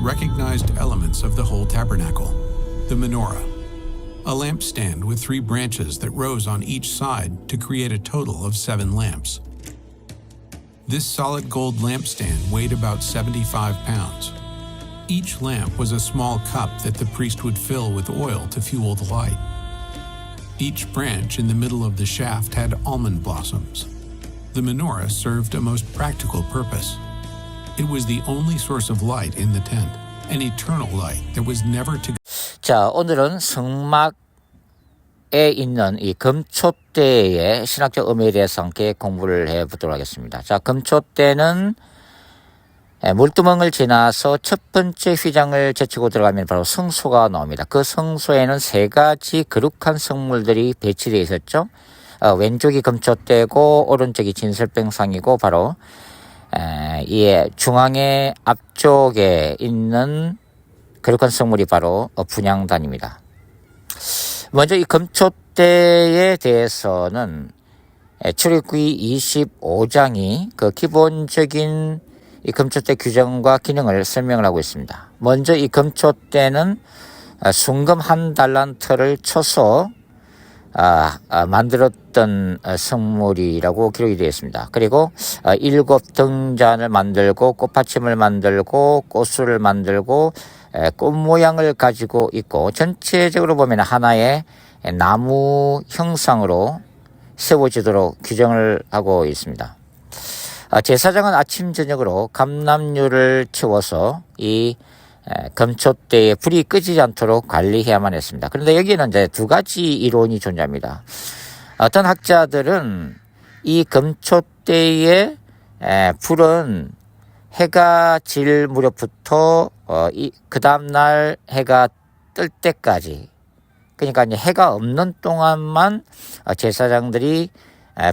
recognized elements of the whole tabernacle. The menorah, a lampstand with 3 branches that rose on each side to create a total of 7 lamps. This solid gold lampstand weighed about 75 pounds. Each lamp was a small cup that the priest would fill with oil to fuel the light. Each branch in the middle of the shaft had almond blossoms. The menorah served a most practical purpose. It was the only source of light in the tent, an eternal light that was never to. 자, 오늘은 성막에 있는 이 금촛대의 신학적 의미에 대해서 함께 공부를 해보도록 하겠습니다. 자, 금촛대는 물두멍을 지나서 첫 번째 휘장을 제치고 들어가면 바로 성소가 나옵니다. 그 성소에는 3가지 거룩한 성물들이 배치되어 있었죠. 왼쪽이 금촛대고 오른쪽이 진설병상이고 바로 이 중앙의 앞쪽에 있는 거룩한 성물이 바로 분향단입니다. 먼저 이 금촛대에 대해서는 출애굽기 25장이 그 기본적인 이 금촛대 규정과 기능을 설명을 하고 있습니다. 먼저 이 금촛대는 순금 1달란트를 쳐서 만들었던 성물이라고 기록이 되어 있습니다. 그리고 7 등잔을 만들고 꽃받침을 만들고 꽃술을 만들고 꽃 모양을 가지고 있고 전체적으로 보면 하나의 나무 형상으로 세워지도록 규정을 하고 있습니다. 제사장은 아침 저녁으로 감람류를 채워서 이 금촛대에 불이 끄지지 않도록 관리해야만 했습니다. 그런데 여기에는 이제 2가지 이론이 존재합니다. 어떤 학자들은 이 금촛대의 불은 해가 질 무렵부터 그 다음날 해가 뜰 때까지, 그러니까 이제 해가 없는 동안만 제사장들이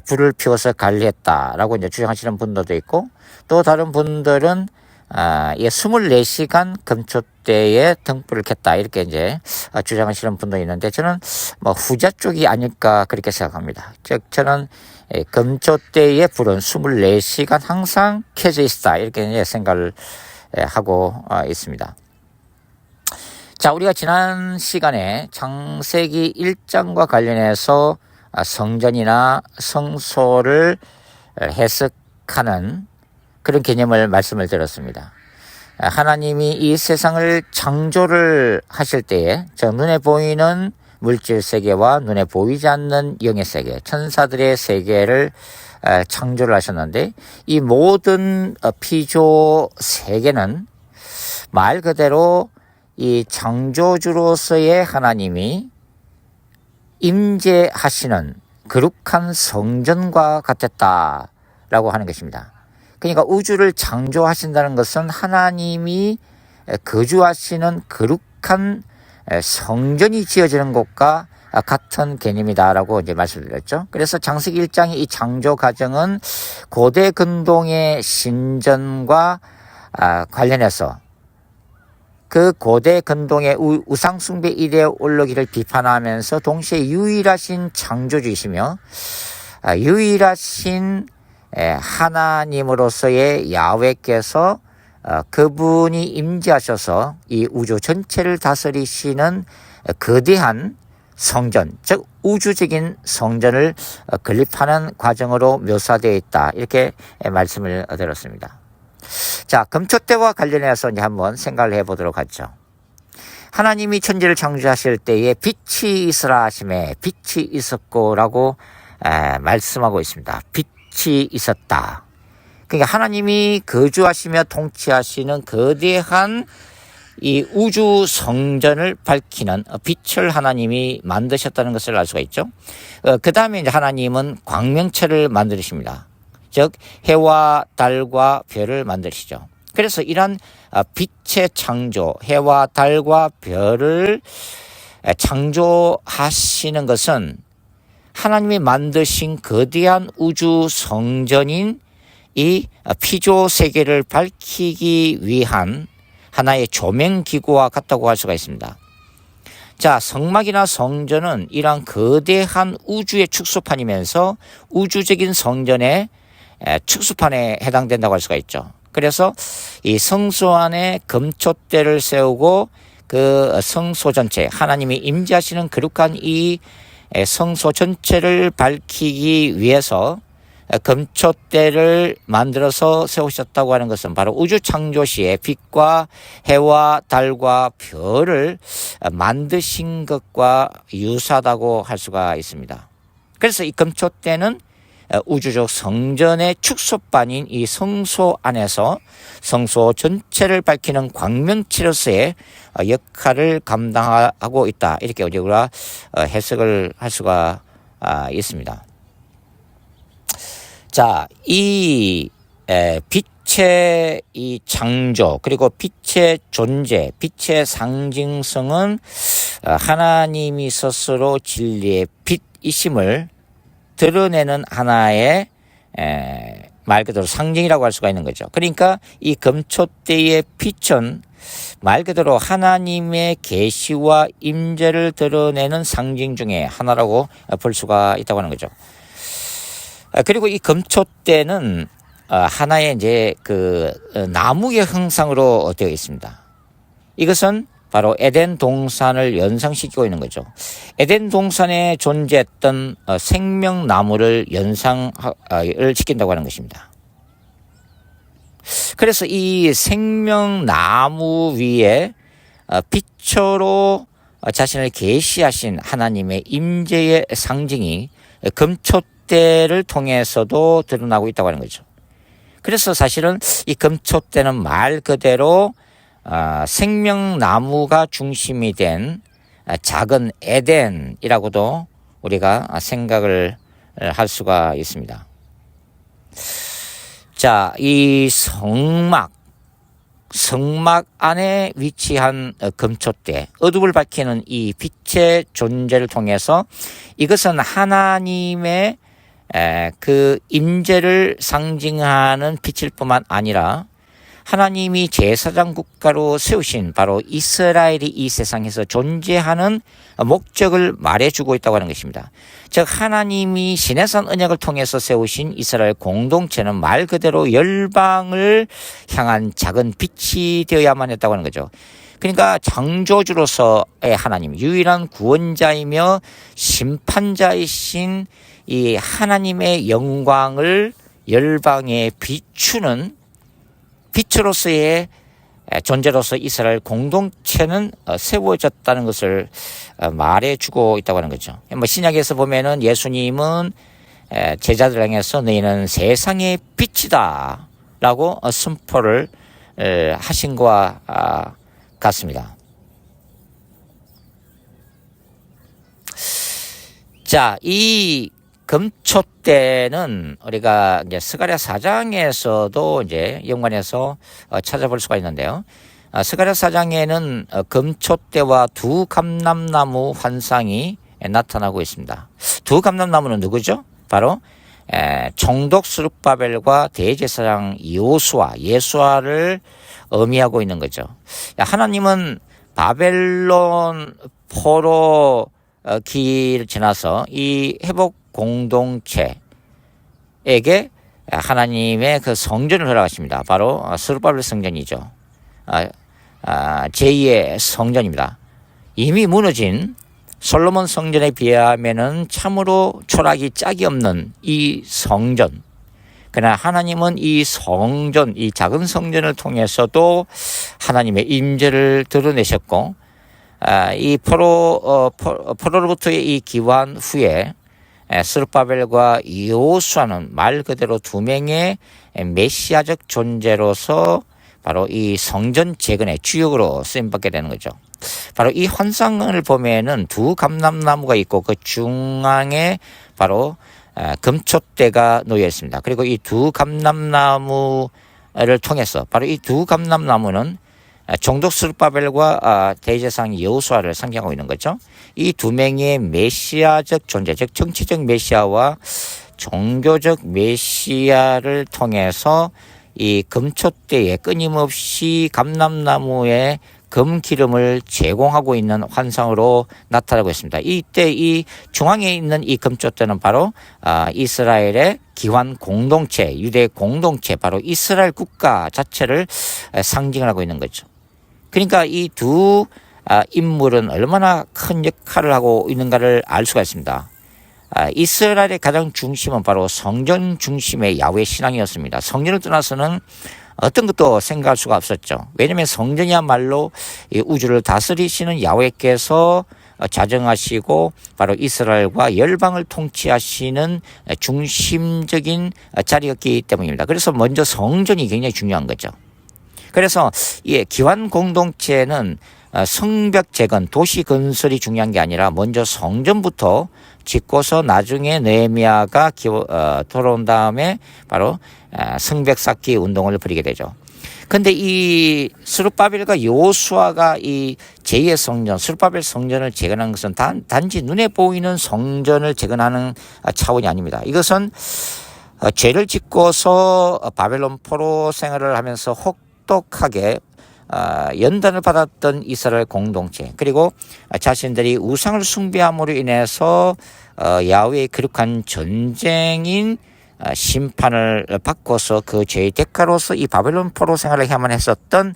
불을 피워서 관리했다라고 이제 주장하시는 분들도 있고, 또 다른 분들은 24시간 금촛대에 등불을 켰다 이렇게 이제 주장하시는 분도 있는데, 저는 후자 쪽이 아닐까 그렇게 생각합니다. 즉 저는 금촛대의 불은 24시간 항상 켜져 있다 이렇게 이제 생각을 하고 있습니다. 자, 우리가 지난 시간에 창세기 1장과 관련해서 성전이나 성소를 해석하는 그런 개념을 말씀을 드렸습니다. 하나님이 이 세상을 창조를 하실 때에 저 눈에 보이는 물질 세계와 눈에 보이지 않는 영의 세계, 천사들의 세계를 창조를 하셨는데, 이 모든 피조 세계는 말 그대로 이 창조주로서의 하나님이 임재하시는 거룩한 성전과 같았다라고 하는 것입니다. 그러니까 우주를 창조하신다는 것은 하나님이 거주하시는 거룩한 성전이 지어지는 것과 같은 개념이다라고 이제 말씀드렸죠. 그래서 창세기 1장의 이 창조 과정은 고대 근동의 신전과 관련해서 그 고대 근동의 우상숭배 이래 올라기를 비판하면서 동시에 유일하신 창조주이시며 유일하신 하나님으로서의 야훼께서 그분이 임재하셔서 이 우주 전체를 다스리시는 거대한 성전, 즉 우주적인 성전을 건립하는 과정으로 묘사되어 있다 이렇게 말씀을 드렸습니다. 자, 금촛대와 관련해서 이제 한번 생각을 해보도록 하죠. 하나님이 천지를 창조하실 때에 빛이 있으라 하심에 빛이 있었고라고 말씀하고 있습니다. 빛이 있었다. 그러니까 하나님이 거주하시며 통치하시는 거대한 이 우주 성전을 밝히는 빛을 하나님이 만드셨다는 것을 알 수가 있죠. 그 다음에 이제 하나님은 광명체를 만드십니다. 즉 해와 달과 별을 만드시죠. 그래서 이러한 빛의 창조, 해와 달과 별을 창조하시는 것은 하나님이 만드신 거대한 우주 성전인 이 피조 세계를 밝히기 위한 하나의 조명기구와 같다고 할 수가 있습니다. 자, 성막이나 성전은 이러한 거대한 우주의 축소판이면서 우주적인 성전의 축소판에 해당된다고 할 수가 있죠. 그래서 이 성소 안에 금촛대를 세우고 그 성소 전체, 하나님이 임재하시는 거룩한 이 성소 전체를 밝히기 위해서 금촛대를 만들어서 세우셨다고 하는 것은 바로 우주 창조 시에 빛과 해와 달과 별을 만드신 것과 유사하다고 할 수가 있습니다. 그래서 이 금촛대는 우주적 성전의 축소반인 이 성소 안에서 성소 전체를 밝히는 광명체로서의 역할을 감당하고 있다. 이렇게 우리가 해석을 할 수가 있습니다. 자, 이 빛의 이 창조 그리고 빛의 존재, 빛의 상징성은 하나님이 스스로 진리의 빛이심을 드러내는 하나의 말 그대로 상징이라고 할 수가 있는 거죠. 그러니까 이 금촛대의 빛은 말 그대로 하나님의 계시와 임재를 드러내는 상징 중에 하나라고 볼 수가 있다고 하는 거죠. 그리고 이 금촛대는 하나의 이제 그 나무의 형상으로 되어 있습니다. 이것은 바로 에덴 동산을 연상시키고 있는 거죠. 에덴 동산에 존재했던 생명나무를 연상을 시킨다고 하는 것입니다. 그래서 이 생명나무 위에 빛으로 자신을 계시하신 하나님의 임재의 상징이 금촛대를 통해서도 드러나고 있다고 하는 거죠. 그래서 사실은 이 금촛대는 말 그대로 생명나무가 중심이 된 작은 에덴이라고도 우리가 생각을 할 수가 있습니다. 자, 이 성막 안에 위치한 금촛대, 어둠을 밝히는 이 빛의 존재를 통해서 이것은 하나님의 그 임재를 상징하는 빛일 뿐만 아니라 하나님이 제사장 국가로 세우신 바로 이스라엘이 이 세상에서 존재하는 목적을 말해주고 있다고 하는 것입니다. 즉 하나님이 시내산 언약을 통해서 세우신 이스라엘 공동체는 말 그대로 열방을 향한 작은 빛이 되어야만 했다고 하는 거죠. 그러니까 창조주로서의 하나님, 유일한 구원자이며 심판자이신 이 하나님의 영광을 열방에 비추는 빛으로서의 존재로서 이스라엘 공동체는 세워졌다는 것을 말해주고 있다고 하는 거죠. 신약에서 보면은 예수님은 제자들 향해서 너희는 세상의 빛이다 라고 선포를 하신 것과 같습니다. 자, 이 금촛대는 우리가 이제 스가랴 4장에서도 이제 연관해서 찾아볼 수가 있는데요. 스가랴 4장에는 금촛대와 두 감람나무 환상이 나타나고 있습니다. 두 감람나무는 누구죠? 바로 총독 스룹바벨과 대제사장 여호수아, 예수아를 의미하고 있는 거죠. 하나님은 바벨론 포로 기를 지나서 이 회복 공동체에게 하나님의 그 성전을 허락하십니다. 바로 스룹바벨 성전이죠. 제2의 성전입니다. 이미 무너진 솔로몬 성전에 비하면은 참으로 초락이 짝이 없는 이 성전. 그러나 하나님은 이 성전, 이 작은 성전을 통해서도 하나님의 임재를 드러내셨고, 이 포로로부터의 이 기환 후에 스룹바벨과 여호수아는 말 그대로 두 명의 메시아적 존재로서 바로 이 성전 재건의 주역으로 쓰임받게 되는 거죠. 바로 이 환상을 보면은 두 감람나무가 있고 그 중앙에 바로 금촛대가 놓여 있습니다. 그리고 이 두 감람나무를 통해서 바로 이 두 감람나무는 총독 스룹바벨과 대제사장 여호수아를 상징하고 있는 거죠. 이 두 명의 메시아적 존재, 즉 정치적 메시아와 종교적 메시아를 통해서 이 금초대에 끊임없이 감람나무에 금기름을 제공하고 있는 환상으로 나타나고 있습니다. 이때 이 중앙에 있는 이 금초대는 바로 이스라엘의 기환 공동체, 유대 공동체, 바로 이스라엘 국가 자체를 상징을 하고 있는 거죠. 그러니까 이 두 인물은 얼마나 큰 역할을 하고 있는가를 알 수가 있습니다. 이스라엘의 가장 중심은 바로 성전 중심의 야훼 신앙이었습니다. 성전을 떠나서는 어떤 것도 생각할 수가 없었죠. 왜냐하면 성전이야말로 이 우주를 다스리시는 야훼께서 자정하시고 바로 이스라엘과 열방을 통치하시는 중심적인 자리였기 때문입니다. 그래서 먼저 성전이 굉장히 중요한 거죠. 그래서 이 기환 공동체는 성벽 재건, 도시 건설이 중요한 게 아니라 먼저 성전부터 짓고서 나중에 느헤미야가 돌아온 다음에 바로 성벽 쌓기 운동을 벌이게 되죠. 근데 이 스룹바벨과 여호수아가 이 제2의 성전, 스룹바벨 성전을 재건한 것은 단지 눈에 보이는 성전을 재건하는 차원이 아닙니다. 이것은 죄를 짓고서 바벨론 포로 생활을 하면서 혹독하게 연단을 받았던 이스라엘 공동체, 그리고 자신들이 우상을 숭배함으로 인해서 야훼의 거룩한 전쟁인 심판을 받고서 그 죄의 대가로서 이 바벨론 포로 생활을 해야만 했었던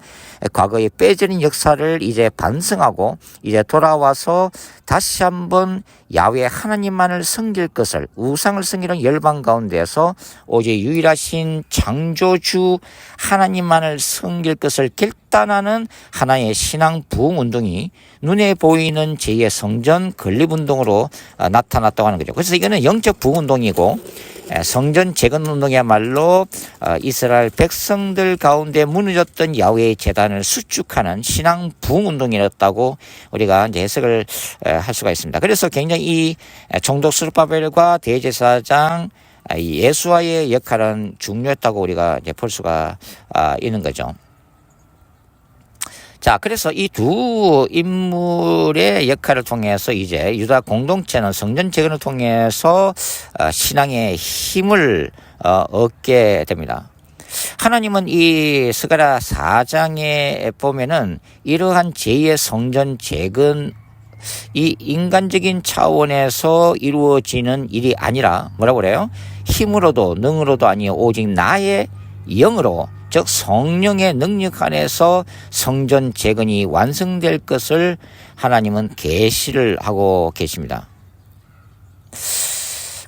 과거의 빼져진 역사를 이제 반성하고 이제 돌아와서 다시 한번 야훼 하나님만을 섬길 것을, 우상을 섬기는 열방 가운데서 오직 유일하신 창조주 하나님만을 섬길 것을 결단하는 하나의 신앙 부흥 운동이 눈에 보이는 제2의 성전 건립 운동으로 나타났다고 하는 거죠. 그래서 이거는 영적 부흥 운동이고, 성전 재건 운동이야말로 이스라엘 백성들 가운데 무너졌던 야훼의 재단을 수축하는 신앙 부흥 운동이었다고 우리가 이제 해석을 할 수가 있습니다. 그래서 굉장히 이 총독 스룹바벨과 대제사장 예수아의 역할은 중요했다고 우리가 이제 볼 수가 있는 거죠. 자, 그래서 이 두 인물의 역할을 통해서 이제 유다 공동체는 성전 재건을 통해서 신앙의 힘을 얻게 됩니다. 하나님은 이 스가랴 4장에 보면은 이러한 제2의 성전 재건, 이 인간적인 차원에서 이루어지는 일이 아니라 뭐라고 그래요? 힘으로도 능으로도 아니요 오직 나의 영으로, 즉 성령의 능력 안에서 성전 재건이 완성될 것을 하나님은 계시를 하고 계십니다.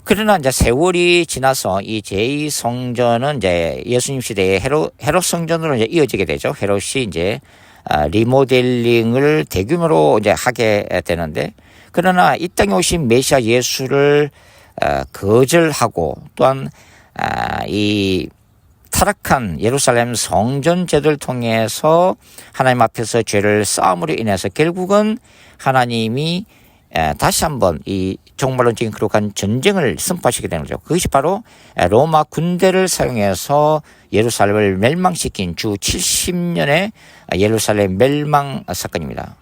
그러나 이제 세월이 지나서 이 제2성전은 이제 예수님 시대의 헤롯 성전으로 이제 이어지게 되죠. 헤롯이 이제 리모델링을 대규모로 이제 하게 되는데, 그러나 이 땅에 오신 메시아 예수를 거절하고 또한 이 타락한 예루살렘 성전 제도를 통해서 하나님 앞에서 죄를 쌓음으로 인해서 결국은 하나님이 다시 한번 이 종말론적인 거룩한 전쟁을 선포하시게 되는 거죠. 그것이 바로 로마 군대를 사용해서 예루살렘을 멸망시킨 주 70년의 예루살렘 멸망 사건입니다.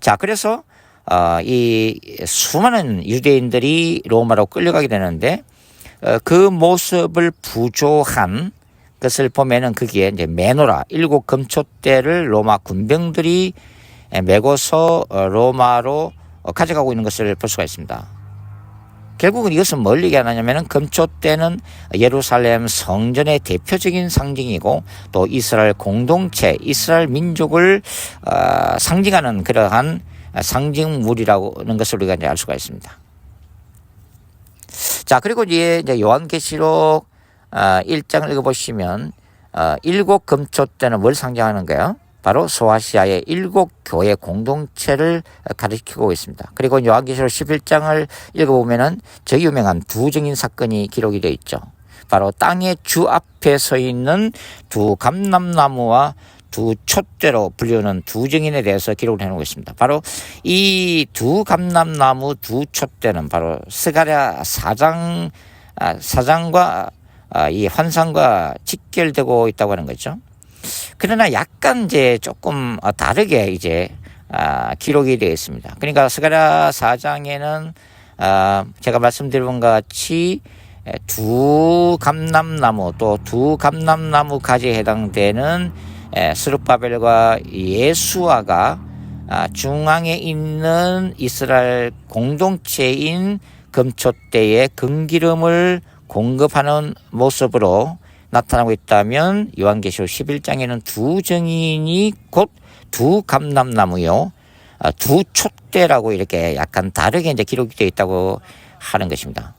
자, 그래서 이 수많은 유대인들이 로마로 끌려가게 되는데, 그 모습을 부조한 것을 보면은 거기에 이제 메노라 7 금초대를 로마 군병들이 메고서 로마로 가져가고 있는 것을 볼 수가 있습니다. 결국은 이것은 뭘 얘기하냐면은 금초대는 예루살렘 성전의 대표적인 상징이고 또 이스라엘 공동체, 이스라엘 민족을 상징하는 그러한 상징물이라는 것을 우리가 이제 알 수가 있습니다. 자, 그리고 이제 요한계시록 1장을 읽어보시면 7 금초대는 뭘 상징하는 거예요? 바로 소아시아의 7 교회 공동체를 가리키고 있습니다. 그리고 요한계시록 11장을 읽어보면은 저 유명한 두 증인 사건이 기록이 되어 있죠. 바로 땅의 주 앞에 서 있는 두 감람나무와 두 촛대로 불리우는 두 증인에 대해서 기록을 해놓고 있습니다. 바로 이 두 감람나무 두 촛대는 바로 스가랴 4장과 이 환상과 직결되고 있다고 하는 거죠. 그러나 약간 이제 조금 다르게 이제 기록이 되어 있습니다. 그러니까 스가랴 4장에는 제가 말씀드린 것 같이 두 감람나무 또 두 감람나무 가지에 해당되는 스룹바벨과 예수아가 중앙에 있는 이스라엘 공동체인 금초대에 금기름을 공급하는 모습으로 나타나고 있다면 요한계시록 11장에는 두 증인이 곧 두 감람나무요 두 촛대라고 이렇게 약간 다르게 이제 기록이 되어 있다고 하는 것입니다.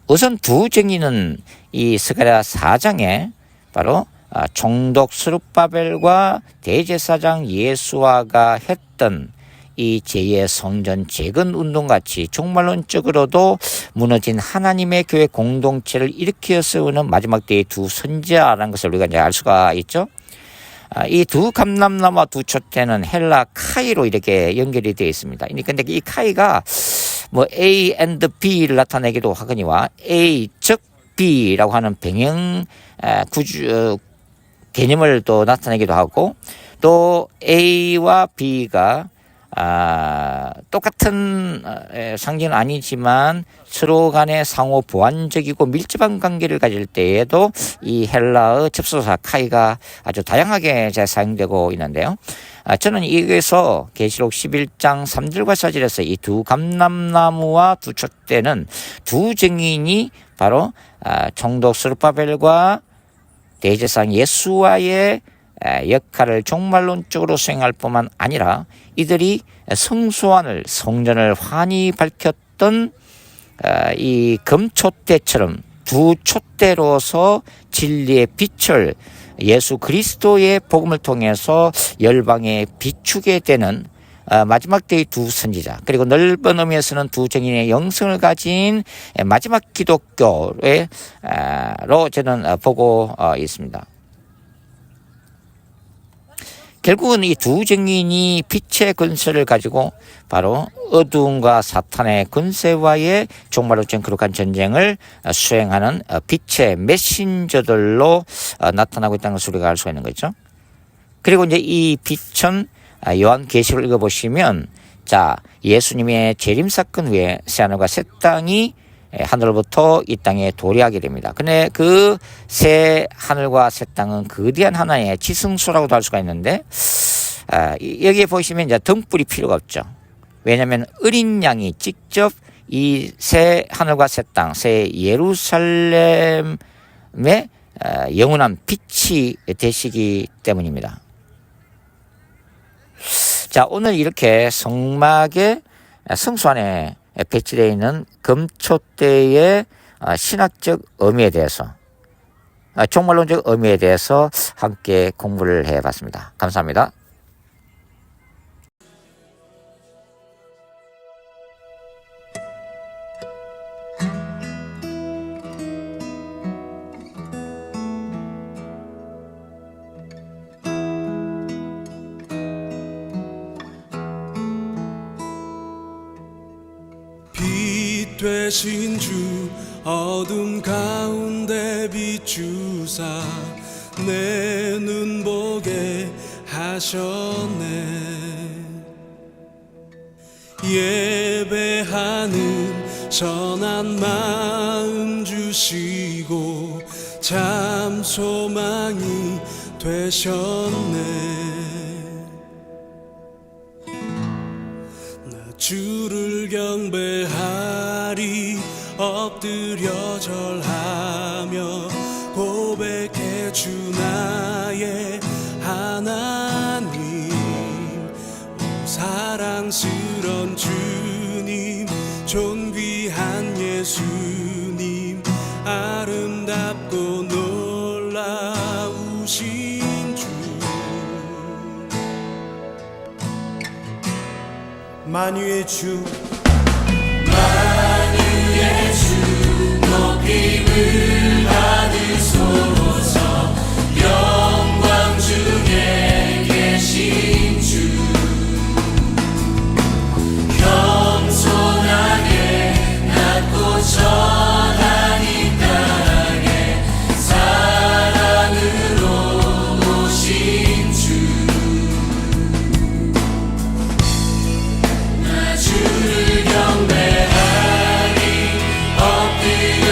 우선 두 증인은 이 스가랴 4장에 바로 총독 스룹바벨과 대제사장 예수아가 했던 이 제2의 성전 재건 운동같이 종말론적으로도 무너진 하나님의 교회 공동체를 일으켜 세우는 마지막 때의 두 선지자라는 것을 우리가 이제 알 수가 있죠. 이 두 감람나무와 두 촛대는 헬라 카이로 이렇게 연결이 되어 있습니다. 근데 이 카이가 뭐 A and B를 나타내기도 하거니와 A 즉 B라고 하는 병행 구주 개념을 또 나타내기도 하고 또 A와 B가 똑같은 상징은 아니지만 서로 간에 상호 보완적이고 밀접한 관계를 가질 때에도 이 헬라의 접속사 카이가 아주 다양하게 사용되고 있는데요. 저는 여기서 계시록 11장 3절과 4절에서 이 두 감람나무와 두 촛대는 두 증인이 바로 총독 스룹바벨과 대제사장 예수아의 역할을 종말론적으로 수행할 뿐만 아니라 이들이 성소안을 성전을 환히 밝혔던 이 금촛대처럼 두 촛대로서 진리의 빛을 예수 그리스도의 복음을 통해서 열방에 비추게 되는 마지막 때의 두 선지자 그리고 넓은 의미에서는 두 증인의 영성을 가진 마지막 기독교로 저는 보고 있습니다. 결국은 이 두 증인이 빛의 권세를 가지고 바로 어두움과 사탄의 권세와의 종말로적인 거룩한 전쟁을 수행하는 빛의 메신저들로 나타나고 있다는 것을 우리가 알 수가 있는 거죠. 그리고 이제 이 빛은 요한계시록을 읽어보시면 예수님의 재림 사건 후에 새하늘과 새 땅이 하늘로부터 이 땅에 도래하게 됩니다. 근데 그 새 하늘과 새 땅은 거대한 하나의 지성소라고도 할 수가 있는데 여기에 보시면 이제 등불이 필요가 없죠. 왜냐하면 어린 양이 직접 이 새 하늘과 새 땅, 새 예루살렘의 영원한 빛이 되시기 때문입니다. 오늘 이렇게 성막의 성소 안에 배치되어 있는 금촛대의 신학적 의미에 대해서 종말론적 의미에 대해서 함께 공부를 해봤습니다. 감사합니다. 되신 주 어둠 가운데 비추사 내 눈 보게 하셨네. 예배하는 선한 마음 주시고 참 소망이 되셨네. 주를 경배하리 엎드려 절하며 고백해 주 나의 하나님. 사랑스런 주님 존귀한 예수님 아름답고 놀라우신 주. 만유의 주 만유의 주 높임을 받으소서. 영광 중에 계신 주 겸손하게 낮고 천한 이 땅에 사랑으로 오신 주. 주를 경배하리 엎드려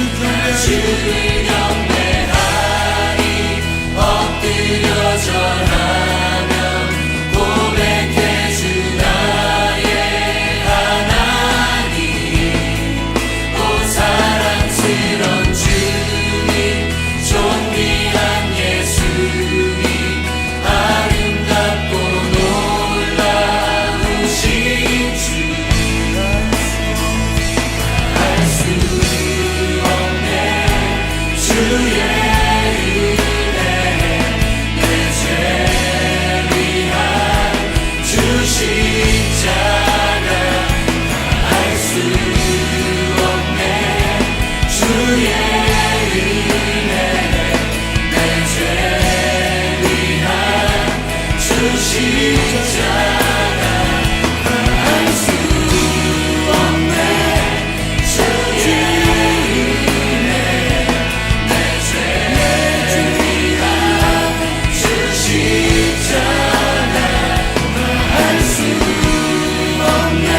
주를 경배하리 엎드려 절하며 고백해 주 나의 하나님 오 사랑스런 주님 존귀한 예수님 아름답고 놀라우신 주 알 수 없네 주의 은혜 내 죄 위한 주 십자가 알 수 없네 주의 은혜 내 죄 위한 주 십자가 알 수 없네 주의 은혜 내 죄 위한 주 십자가 알 수 없네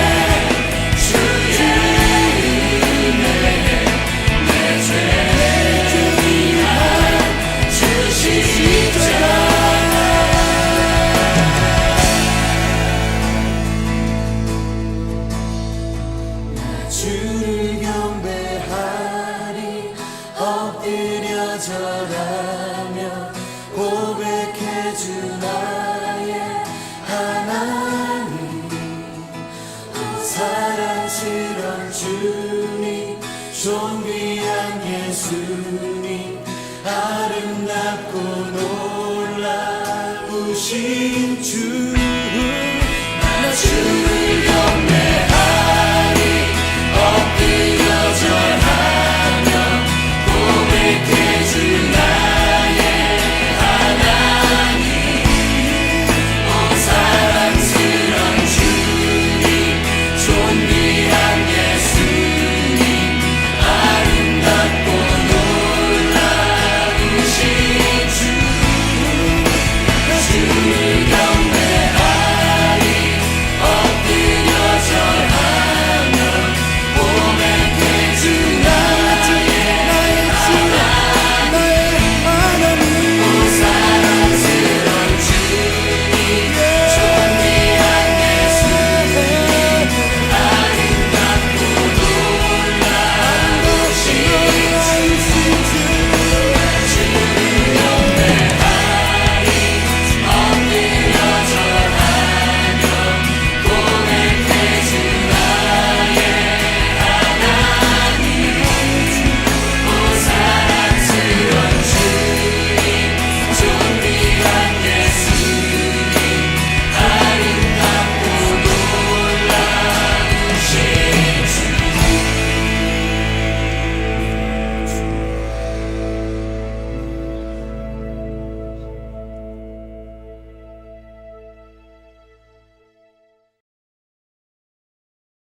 주의 은혜 내 죄 위한 주 십자가 주를 경배하리 엎드려 절하며 고백해 주 나의 하나님 오 사랑스런 주님 존귀한 예수님 아름답고 놀라우신 주 나 주를